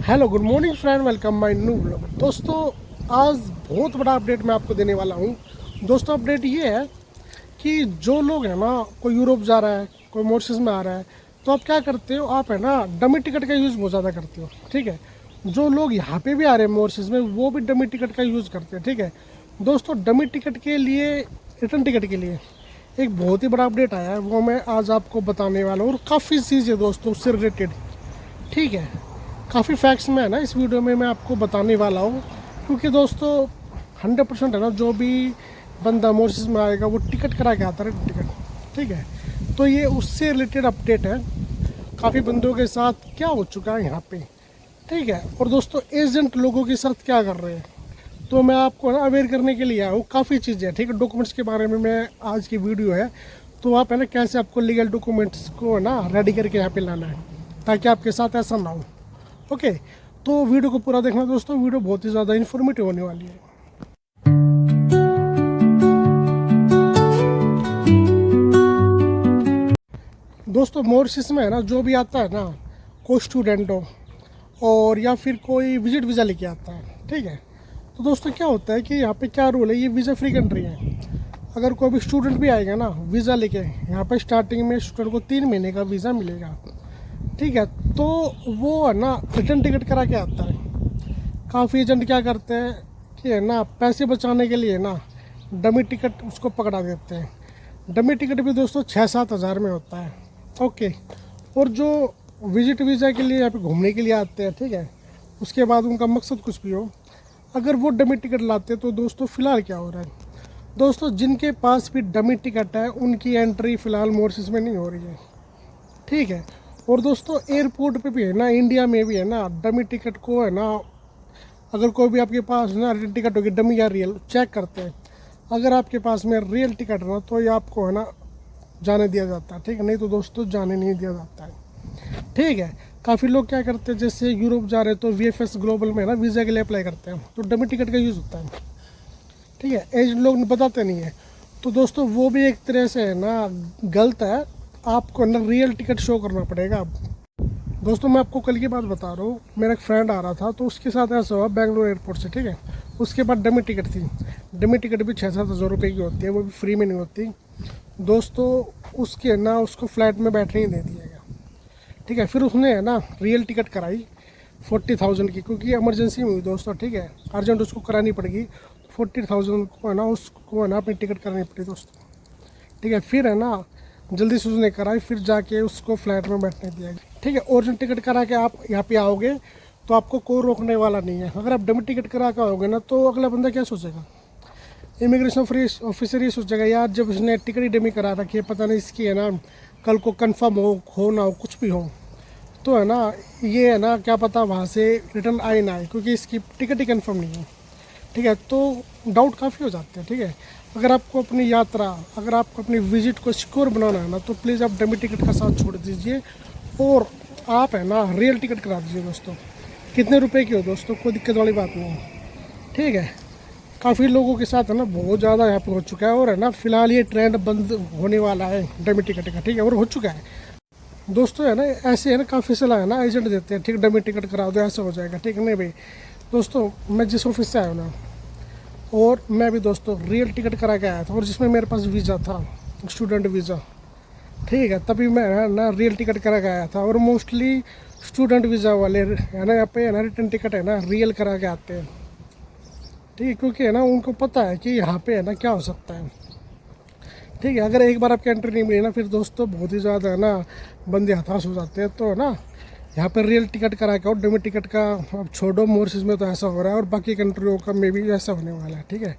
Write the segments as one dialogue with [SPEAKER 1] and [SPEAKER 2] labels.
[SPEAKER 1] Hello good morning friend, welcome my new vlog. दोस्तों, आज बहुत बड़ा अपडेट मैं आपको देने वाला हूँ। दोस्तों, अपडेट ये है कि जो लोग है ना, कोई यूरोप जा रहा है, कोई मॉरिशस में आ रहा है, तो आप क्या करते हो, आप है ना डमी टिकट का यूज़ बहुत ज़्यादा करते हो। ठीक है, जो लोग यहाँ पे भी आ रहे हैं मॉरिशस में, वो भी डमी टिकट का यूज़ करते हैं। ठीक है दोस्तों, डमी टिकट के लिए, रिटर्न टिकट के लिए एक बहुत ही बड़ा अपडेट आया है, वो मैं आज आपको बताने वाला हूँ। और काफ़ी चीज़ें दोस्तों उससे रिलेटेड, ठीक है, काफ़ी फैक्ट्स में है ना इस वीडियो में मैं आपको बताने वाला हूँ। क्योंकि दोस्तों 100% है ना, जो भी बंदा मॉरिशस में आएगा वो टिकट करा के आता है, टिकट। ठीक है, तो ये उससे रिलेटेड अपडेट है। काफ़ी बंदों के साथ क्या हो चुका है यहाँ पे, ठीक है। और दोस्तों, एजेंट लोगों के साथ क्या कर रहे हैं, तो मैं आपको ना अवेयर करने के लिए आया हूँ। काफ़ी चीज़ें, ठीक है, डॉक्यूमेंट्स के बारे में मैं आज की वीडियो है। तो आप है ना कैसे आपको लीगल डॉक्यूमेंट्स को है ना रेडी करके यहाँ पे लाना है, ताकि आपके साथ ऐसा ना हो। ओके, तो वीडियो को पूरा देखना दोस्तों, वीडियो बहुत ही ज़्यादा इन्फॉर्मेटिव होने वाली है। दोस्तों, मॉरिशस में है ना, जो भी आता है ना, कोई स्टूडेंट हो और या फिर कोई विजिट वीज़ा लेके आता है, ठीक है। तो दोस्तों क्या होता है कि यहाँ पे क्या रूल है, ये वीज़ा फ्री कंट्री है। अगर कोई भी स्टूडेंट भी आएगा ना वीज़ा लेके, यहाँ पे स्टार्टिंग में स्टूडेंट को 3 महीने का वीज़ा मिलेगा, ठीक है। तो वो है ना रिटर्न टिकट करा के आता है। काफ़ी एजेंट क्या करते हैं कि है ना पैसे बचाने के लिए ना डमी टिकट उसको पकड़ा देते हैं। डमी टिकट भी दोस्तों 6-7 हज़ार में होता है। ओके, और जो विजिट वीज़ा के लिए यहाँ पे घूमने के लिए आते हैं, ठीक है, उसके बाद उनका मकसद कुछ भी हो, अगर वो डमी टिकट लाते हैं तो दोस्तों फ़िलहाल क्या हो रहा है, दोस्तों जिनके पास भी डमी टिकट है उनकी एंट्री फ़िलहाल मॉरिशस में नहीं हो रही है, ठीक है। और दोस्तों एयरपोर्ट पे भी है ना, इंडिया में भी है ना, डमी टिकट को है ना, अगर कोई भी आपके पास ना रियल टिकट होगी, डमी या रियल चेक करते हैं। अगर आपके पास में रियल टिकट है ना, तो ये आपको है ना जाने दिया जाता है, ठीक है, नहीं तो दोस्तों जाने नहीं दिया जाता है, ठीक है। काफ़ी लोग क्या करते हैं, जैसे यूरोप जा रहे हैं तो VFS ग्लोबल में ना वीज़ा के लिए अप्लाई करते हैं, तो डमी टिकट का यूज़ होता है, ठीक है। एजेंट लोग बताते नहीं है, तो दोस्तों वो भी एक तरह से है ना गलत है। आपको ना रियल टिकट शो करना पड़ेगा। दोस्तों, मैं आपको कल की बात बता रहा हूँ, मेरा एक फ्रेंड आ रहा था, तो उसके साथ ऐसा हुआ बेंगलोर एयरपोर्ट से, ठीक है। उसके बाद डमी टिकट थी। डमी टिकट भी 6-7 हज़ार रुपये की होती है, वो भी फ्री में नहीं होती दोस्तों। उसके ना उसको फ्लाइट में बैठने ही दे दिया गया, ठीक है। फिर उसने है ना रियल टिकट कराई 40,000 की, क्योंकि इमरजेंसी में हुई दोस्तों, ठीक है, अर्जेंट उसको करानी पड़ेगी। 40,000 को है ना उसको है ना अपनी टिकट करानी पड़ी दोस्तों, ठीक है। फिर है ना जल्दी से उसने कराई, फिर जाके उसको फ्लाइट में बैठने दिया गया, ठीक है। ओरिजिनल टिकट करा के आप यहाँ पे आओगे तो आपको कोई रोकने वाला नहीं है। अगर आप डमी टिकट करा के आओगे ना, तो अगला बंदा क्या सोचेगा, इमिग्रेशन ऑफिसर ये सोचेगा, यार जब इसने टिकट ही डमी करा रखी है, पता नहीं इसकी है ना कल को कंफर्म हो ना हो, कुछ भी हो, तो है ना ये है ना क्या पता वहाँ से रिटर्न आए ना आए, क्योंकि इसकी टिकट ही कंफर्म नहीं है, ठीक है। तो डाउट काफ़ी हो जाते हैं, ठीक है। अगर आपको अपनी यात्रा, अगर आपको अपनी विजिट को सिक्योर बनाना है ना, तो प्लीज़ आप डमी टिकट का साथ छोड़ दीजिए और आप है ना रियल टिकट करा दीजिए दोस्तों। कितने रुपए की हो दोस्तों, कोई दिक्कत वाली बात नहीं है, ठीक है। काफ़ी लोगों के साथ है ना बहुत ज़्यादा यहाँ पे हो चुका है, और है ना फिलहाल ये ट्रेंड बंद होने वाला है डमी टिकट का, ठीक है, और हो चुका है दोस्तों। है ना ऐसे है ना काफ़ी सलाह है ना एजेंट देते हैं, ठीक, डमी टिकट करा दो ऐसा हो जाएगा, ठीक है। नहीं भाई दोस्तों, मैं जिस ऑफिस से आया हूँ ना, और मैं भी दोस्तों रियल टिकट करा के आया था, और जिसमें मेरे पास वीज़ा था, स्टूडेंट वीज़ा, ठीक है, तभी मैं ना रियल टिकट करा के आया था। और मोस्टली स्टूडेंट वीज़ा वाले है ना यहाँ पे है ना रिटर्न टिकट है ना रियल करा के आते हैं, ठीक है, क्योंकि है ना उनको पता है कि यहाँ पे है ना क्या हो सकता है, ठीक है। अगर एक बार आपकी एंट्री नहीं मिली ना, फिर दोस्तों बहुत ही ज़्यादा है ना बंदे हताश हो जाते हैं। तो है ना यहाँ पर रियल टिकट करा के और डमी टिकट का अब छोड़ो, मॉरिशस में तो ऐसा हो रहा है और बाकी कंट्रियों का में भी ऐसा होने वाला है, ठीक है।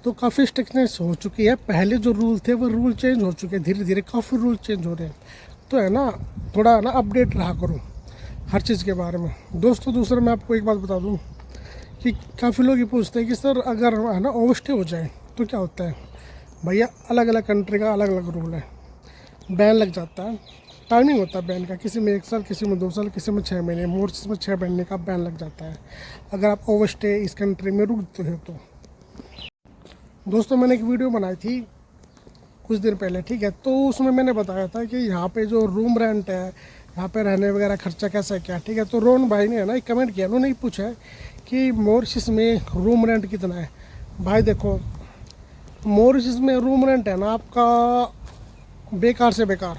[SPEAKER 1] तो काफ़ी स्ट्रिक्टनेस हो चुकी है। पहले जो रूल थे वो रूल चेंज हो चुके हैं, धीरे धीरे काफ़ी रूल चेंज हो रहे हैं। तो है ना थोड़ा है ना अपडेट रहा करो हर चीज़ के बारे में दोस्तों। दूसरा मैं आपको एक बात बता दूँ कि काफ़ी लोग ये पूछते हैं कि सर अगर है ना ओवरस्टे हो जाए तो क्या होता है। भैया, अलग अलग कंट्री का अलग अलग रूल है, बैन लग जाता है, टाइमिंग होता है बैन का, किसी में 1 साल, किसी में 2 साल, किसी में 6 महीने। मॉरिशस में 6 महीने का बैन लग जाता है अगर आप ओवरस्टे इस कंट्री में रुकते हो तो। दोस्तों, मैंने एक वीडियो बनाई थी कुछ दिन पहले, ठीक है, तो उसमें मैंने बताया था कि यहाँ पे जो रूम रेंट है यहाँ पे रहने वगैरह खर्चा कैसा है क्या, ठीक है। तो रोहन भाई ने है ना एक कमेंट किया, उन्होंने पूछा है कि मॉरिशस में रूम रेंट कितना है। भाई देखो, मॉरिशस में रूम रेंट है ना आपका बेकार से बेकार,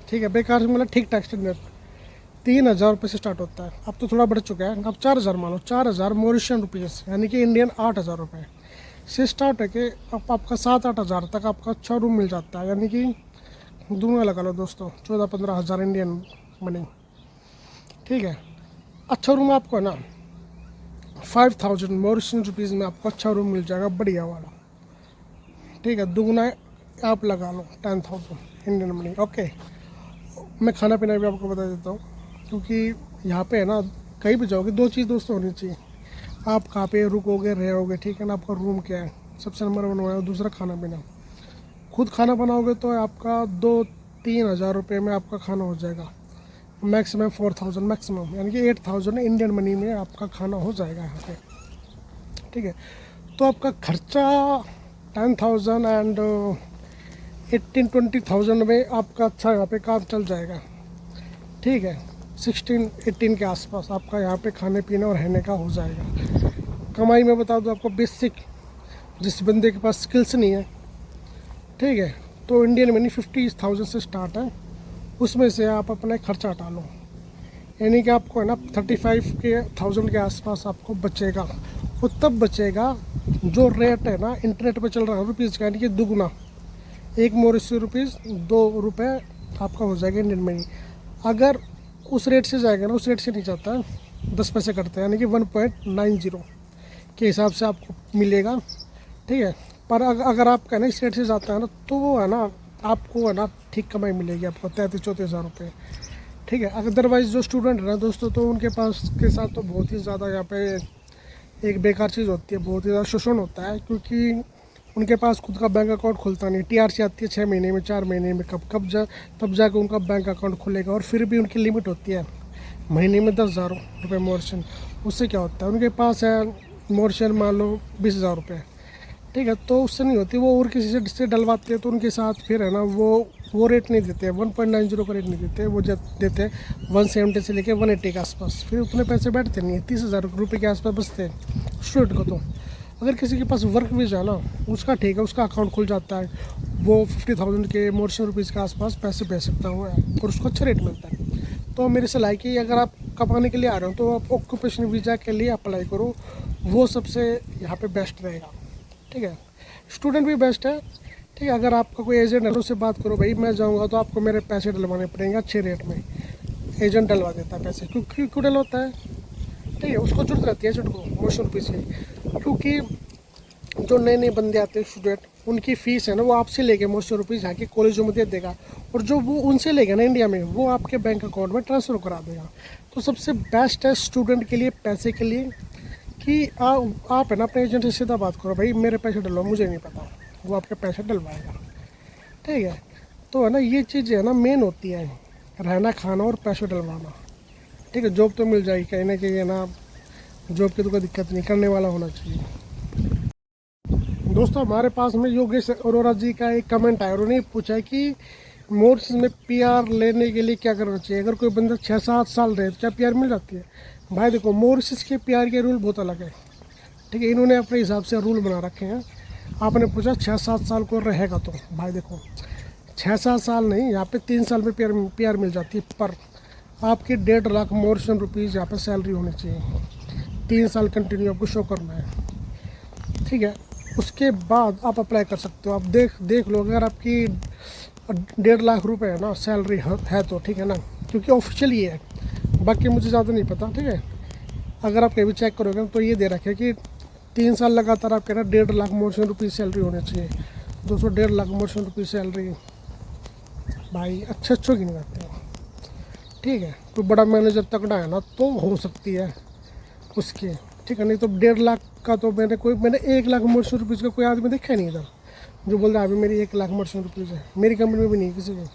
[SPEAKER 1] ठीक है, बेकार से मतलब ठीक ठाक स्टैंडर्ड 3,000 रुपये से स्टार्ट होता है। अब तो थोड़ा बढ़ चुका है, अब 4,000 मानो, 4,000 मॉरिशियन रुपीज़, यानी कि इंडियन 8,000 रुपये से स्टार्ट है कि अब आपका 7-8 हज़ार तक आपका अच्छा रूम मिल जाता है, यानी कि दूंगा लगा लो दोस्तों 14-15 हज़ार इंडियन मनी, ठीक है। अच्छा रूम आपको है ना 5,000 मॉरिशियन रुपीज़ में आपको अच्छा रूम मिल जाएगा, बढ़िया वाला, ठीक है। दुगना आप लगा लो 10,000 इंडियन मनी, ओके। मैं खाना पीना भी आपको बता देता हूँ, क्योंकि यहाँ पे है ना कहीं भी जाओगे 2 चीज़ दोस्तों होनी चाहिए, आप कहाँ पे रुकोगे रहोगे, ठीक है ना, आपका रूम क्या है सबसे नंबर 1 है, और दूसरा खाना पीना। खुद खाना बनाओगे तो आपका 2-3 हज़ार रुपये में आपका खाना हो जाएगा, मैक्सिमम 4,000 मैक्सिमम, यानी कि 8,000 इंडियन मनी में आपका खाना हो जाएगा यहाँ पे, ठीक है। तो आपका खर्चा 10,000 एंड 18-20,000 में आपका अच्छा यहाँ पे काम चल जाएगा, ठीक है। 16-18 के आसपास आपका यहाँ पे खाने पीने और रहने का हो जाएगा। कमाई में बता दो आपको बेसिक, जिस बंदे के पास स्किल्स नहीं है, ठीक है, तो इंडियन मनी 50,000 से स्टार्ट है, उसमें से आप अपना खर्चा हटा लो, यानी कि आपको है ना 35,000 के आसपास आपको बचेगा। वो तब बचेगा जो रेट है ना इंटरनेट पे चल रहा है रुपीज़ का, यानी कि दुगना, 1 मॉरिशस रुपीज़ 2 रुपये आपका हो जाएगा इंडियन मनी। अगर उस रेट से जाएगा ना, उस रेट से नहीं जाता है, 10 पैसे कटते हैं, यानी कि 1.90 के हिसाब से आपको मिलेगा, ठीक है। पर अगर आपका ना इस रेट से जाता है ना, तो वो है ना आपको है ना ठीक कमाई मिलेगी आपको 33-34 हज़ार रुपये, ठीक है। अदरवाइज़ जो स्टूडेंट है ना दोस्तों, तो उनके पास के साथ तो बहुत ही ज़्यादा यहाँ पे एक बेकार चीज़ होती है, बहुत ही ज़्यादा शोषण होता है, क्योंकि उनके पास खुद का बैंक अकाउंट खुलता नहीं। टीआरसी आती है 6 महीने में, 4 महीने में, तब जाकर उनका बैंक अकाउंट खुलेगा, और फिर भी उनकी लिमिट होती है महीने में 10,000 रुपये मॉरिशन। उससे क्या होता है, उनके पास है मॉरिशन मान लो 20,000 रुपये, ठीक है, तो उससे नहीं होती, वो और किसी से डलवाते हैं, तो उनके साथ फिर है ना वो रेट नहीं देते, 1.90 का रेट नहीं देते, वो देते हैं 170 से लेकर 180 के आसपास। फिर उतने पैसे बैठते नहीं है, 30,000 रुपये के आसपास बचते हैं स्टूडेंट को। तो अगर किसी के पास वर्क वीज़ा है ना, उसका ठीक है, उसका अकाउंट खुल जाता है, वो 50,000 के मॉरिशस रुपीज़ के आसपास पैसे भेज सकता है, और उसको अच्छा रेट मिलता है। तो मेरी सलाह है कि अगर आप कमाने के लिए आ रहे हो तो आप ऑक्यूपेशन वीज़ा के लिए अप्लाई करो, वो सबसे यहाँ पे बेस्ट रहेगा, ठीक है। स्टूडेंट भी बेस्ट है, ठीक है। अगर आपका कोई एजेंट है तो उससे बात करो, भाई मैं जाऊँगा तो आपको मेरे पैसे डलवाने पड़ेंगे अच्छे रेट में। एजेंट डलवा देता है पैसे, क्यों डलवाता है, ठीक है, उसको जरूरत रहती है एजेंट को मॉरिशस रुपीज़ की, क्योंकि जो नए बंदे आते हैं स्टूडेंट, उनकी फ़ीस है ना वो आपसे लेके मॉरिशस रुपीज़ यहाँ के कॉलेजों में दे देगा, और जो वो उनसे लेगा ना इंडिया में, वो आपके बैंक अकाउंट में ट्रांसफ़र करा देगा। तो सबसे बेस्ट है स्टूडेंट के लिए, पैसे के लिए, कि आप है ना अपने एजेंट से सीधा बात करो, भाई मेरे पैसे डलवाओ, मुझे नहीं पता, वो आपके पैसे डलवाएगा, ठीक है। तो है ना ये चीज़ है ना मेन होती है, रहना खाना और पैसे डलवाना, ठीक है। जॉब तो मिल जाएगी कहीं ना कहीं, है ना, जॉब की तो कोई दिक्कत नहीं, करने वाला होना चाहिए। दोस्तों हमारे पास में योगेश अरोरा जी का एक कमेंट आया, उन्होंने पूछा कि मॉरिशस में पीआर लेने के लिए क्या करना चाहिए। अगर कोई बंदा 6-7 साल रहे तो क्या पीआर मिल जाती है। भाई देखो, मॉरिशस के पीआर के रूल बहुत अलग है, ठीक है, इन्होंने अपने हिसाब से रूल बना रखे हैं। आपने पूछा 6-7 साल को रहेगा, तो भाई देखो 6-7 साल नहीं, यहाँ पे 3 साल में पीआर मिल जाती है, पर आपकी 1.5 लाख मॉरिशस रुपीज़ यहाँ पर सैलरी होनी चाहिए, 3 साल कंटिन्यू आपको शो करना है, ठीक है। उसके बाद आप अप्लाई कर सकते हो। आप देख लो, अगर आपकी 1.5 लाख रुपए है ना सैलरी है तो, ठीक है ना, क्योंकि ऑफिशियल ये है, बाकी मुझे ज़्यादा नहीं पता, ठीक है। अगर आप कहीं भी चेक करोगे तो ये दे रखे कि 3 साल लगातार आपके ना 1.5 लाख मॉरिशस रुपीज़ सैलरी होनी चाहिए। 1.5 लाख मॉरिशस रुपीज़ सैलरी भाई अच्छे की नहीं आते हैं, ठीक है। कोई बड़ा मैनेजर तगड़ा है ना तो हो सकती है उसके, ठीक है, नहीं तो 1.5 लाख का तो मैंने 1 लाख मॉरिशस रुपीज़ का कोई आदमी देखा ही नहीं इधर जो बोल रहा है अभी मेरी 1 लाख मॉरिशस रुपीज़ है। मेरी कंपनी में भी नहीं किसी को,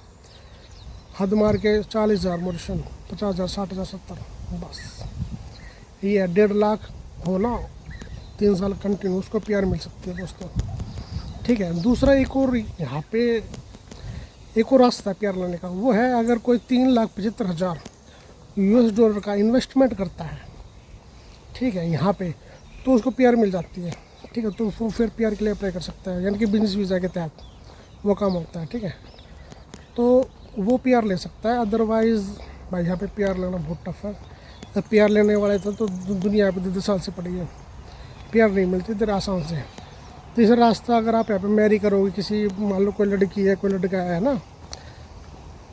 [SPEAKER 1] हद मार के 40,000 मॉरिशस, 50,000, 60,000, 70, बस ये है। 1.5 लाख हो ना 3 साल कंटिन्यू, उसको पीआर मिल सकती है दोस्तों, ठीक है। दूसरा एक और यहाँ पे एक और रास्ता है पीआर लेने का, वो है अगर कोई 3,75,000 US डॉलर का इन्वेस्टमेंट करता है, ठीक है, यहाँ पे, तो उसको पीआर मिल जाती है, ठीक है। तो वो फिर पीआर के लिए अप्लाई कर सकता है, यानी कि बिजनेस वीज़ा के तहत वो काम होता है, ठीक है। तो वो पीआर ले सकता है, अदरवाइज़ भाई यहाँ पे पीआर लेना बहुत टफ है। जब पीआर लेने वाले थे तो दुनिया पे 2 साल से पड़ी है, पीआर नहीं मिलती इधर आसान से। तीसरा रास्ता, अगर आप यहाँ पे मैरी करोगे किसी, मान लो कोई लड़की है कोई लड़का है ना,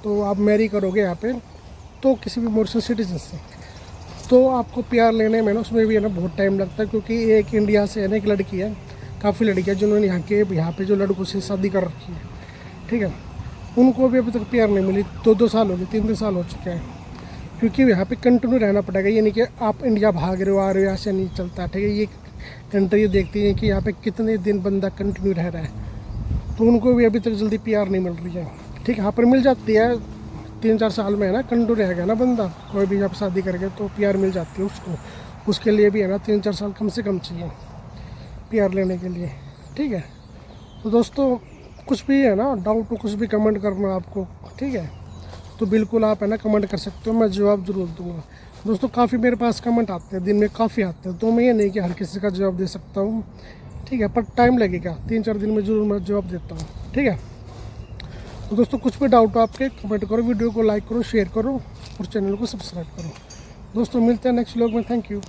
[SPEAKER 1] तो आप मैरी करोगे यहाँ पे तो किसी भी मॉरिशस सिटीजन से, तो आपको पीआर लेने में ना उसमें भी है ना बहुत टाइम लगता है, क्योंकि एक इंडिया से है ना एक लड़की है, काफ़ी लड़कियाँ जिन्होंने यहाँ पे जो लड़कों से शादी कर रखी है, ठीक है, उनको भी अभी तक पीआर नहीं मिली। 2 साल हो गए, 3 साल हो चुके हैं, क्योंकि यहाँ पे कंटिन्यू रहना पड़ेगा। ये नहीं कि आप इंडिया भाग रहे हो आ रहे हो, ऐसे नहीं चलता, ठीक है। ये कंट्री देखती है कि यहाँ पे कितने दिन बंदा कंटिन्यू रह रहा है, तो उनको भी अभी तक जल्दी पीआर नहीं मिल रही है, ठीक है। यहाँ पर मिल जाती है 3-4 साल में है ना, कंटिन्यू रहेगा ना बंदा, कोई भी यहाँ पर शादी करके तो पीआर मिल जाती है उसको। उसके लिए भी है ना 3-4 साल कम से कम चाहिए पीआर लेने के लिए, ठीक है। तो दोस्तों कुछ भी है ना डाउट हो, कुछ भी कमेंट करना आपको, ठीक है, तो बिल्कुल आप है ना कमेंट कर सकते हो, मैं जवाब ज़रूर दूंगा। दोस्तों काफ़ी मेरे पास कमेंट आते हैं, दिन में काफ़ी आते हैं, तो मैं ये नहीं कि हर किसी का जवाब दे सकता हूँ, ठीक है, पर टाइम लगेगा, 3-4 दिन में ज़रूर मैं जवाब देता हूँ, ठीक है। तो दोस्तों कुछ भी डाउट हो आपके कमेंट करो, वीडियो को लाइक करो, शेयर करो और चैनल को सब्सक्राइब करो। दोस्तों मिलते हैं नेक्स्ट व्लॉग में, थैंक यू।